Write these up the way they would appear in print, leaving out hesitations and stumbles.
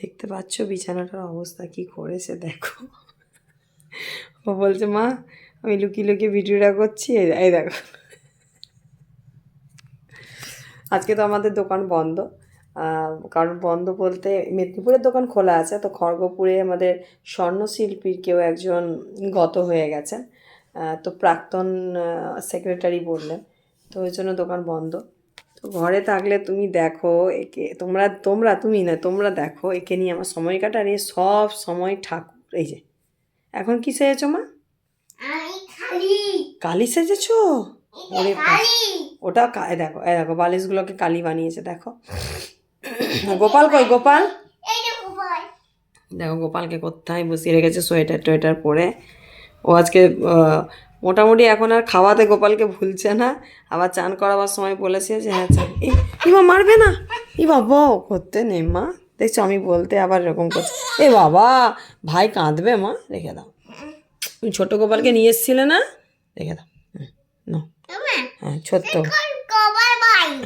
দেখতে পাচ্ছ বিছানাটার অবস্থা কি করেছে দেখো। ও বলছে মা আমি লুকিয়ে লুকিয়ে ভিডিওটা করছি, এই দেখো। আজকে তো আমাদের দোকান বন্ধ, কারণ বন্ধ বলতে মেদিনীপুরের দোকান খোলা আছে, তো খড়গপুরে আমাদের স্বর্ণশিল্পীর কেউ একজন গত হয়ে গেছেন, তো প্রাক্তন সেক্রেটারি বললেন, তো ওই জন্য দোকান বন্ধ। তো ঘরে থাকলে তুমি দেখো একে, তুমি না তোমরা দেখো একে নিয়ে আমার সময় কাটা, আর এ সব সময় ঠাকুর। এই যে এখন কি সেজেছো মা? কালি সেজেছো? ওরে ওটা দেখো দেখো বালিশগুলোকে কালি বানিয়েছে দেখো। গোপাল কই গোপাল? দেখো গোপালকে কোথায় বসিয়ে রেখেছে সোয়েটার টোয়েটার পরে। ও আজকে মোটামুটি এখন আর খাওয়াতে গোপালকে ভুলছে না। আবার চান করাবার সময় বলেছে যে হ্যাঁ চান, মা মারবে না, বাবা করতে নেই মা, দেখছো আমি বলতে আবার এরকম করছে। বাবা ভাই কাঁদবে মা, রেখে দাও। তুমি ছোট গোপালকে নিয়ে এসেছিলে না, রেখে দাও। হ্যাঁ ছোট্ট,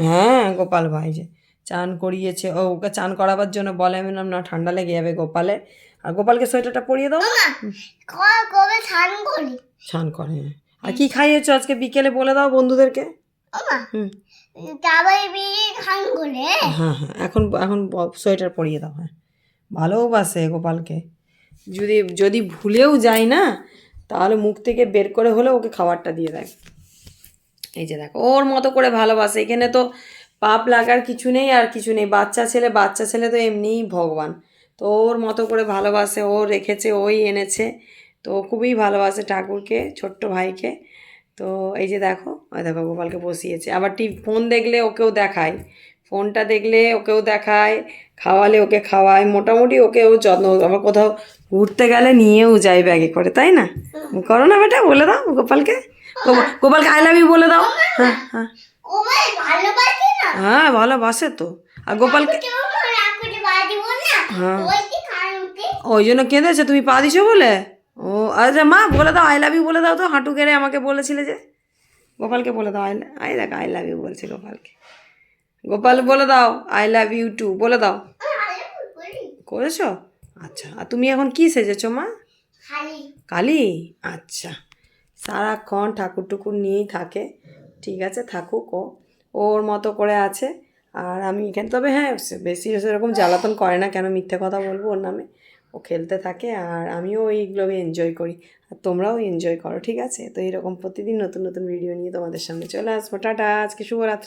হ্যাঁ গোপাল ভাই যে চান করিয়েছে, ওকে চান করাবার জন্য বলে, আমি বললাম না ঠান্ডা লেগে যাবে গোপালে, আর গোপালকে সোয়েটারটা পরিয়ে দাও। স্নান করে। আর কি খাইয়েছো আজকে বিকেলে বলে দাও বন্ধুদেরকে। হ্যাঁ হ্যাঁ এখন এখন সোয়েটার পরিয়ে দাও। হ্যাঁ ভালোবাসে গোপালকে, যদি যদি ভুলেও যায় না তাহলে মুখ থেকে বের করে হলে ওকে খাবারটা দিয়ে দেয়। এই যে দেখো ওর মতো করে ভালোবাসে, এখানে তো পাপ লাগার কিছু নেই আর কিছু নেই। বাচ্চা ছেলে তো এমনিই ভগবান, তো ওর মতো করে ভালোবাসে, ও রেখেছে ওই এনেছে, তো খুবই ভালোবাসে ঠাকুরকে, ছোট্ট ভাইকে। তো এই যে দেখো ওই দেখো গোপালকে বসিয়েছে, আবার ফোন দেখলে ওকেও দেখায়, ফোনটা দেখলে ওকেও দেখায়, খাওয়ালে ওকে খাওয়ায়, মোটামুটি ওকেও যত্ন। আবার কোথাও ঘুরতে গেলে নিয়েও যায় ব্যাগে করে, তাই না? করো না বেটা, বলে দাও গোপালকে, গোপালকে আই লাভ ইউ বলে দাও। হ্যাঁ হ্যাঁ হ্যাঁ ভালোবাসে তো। আর গোপালকে হ্যাঁ ওই জন্য কেঁদেছে তুমি পা দিছো বলে। ও আচ্ছা মা বলে দাও আই লাভ ইউ বলে দাও তো, হাঁটু গেড়ে আমাকে বলেছিলে যে। গোপালকে বলে দাও আই দেখ আই লাভ ইউ বলছে গোপালকে। গোপাল বলে দাও আই লাভ ইউ টু বলে দাও। করেছো? আচ্ছা আর তুমি এখন কি সেজেছো মা? কালী। আচ্ছা সারাক্ষণ ঠাকুর টুকুর নিয়েই থাকে, ঠিক আছে থাকুক, ওর মতো করে আছে। আর আমি এখানে তবে হ্যাঁ বেশি সেরকম জ্বালাতন করে না, কেন মিথ্যে কথা বলবো ওর নামে, ও খেলতে থাকে আর আমিও এইগুলো এনজয় করি, আর তোমরাও এনজয় করো, ঠিক আছে? তো এরকম প্রতিদিন নতুন নতুন ভিডিও নিয়ে তোমাদের সামনে চলে আসবো। টাটা, আজকে শুভরাত্রি।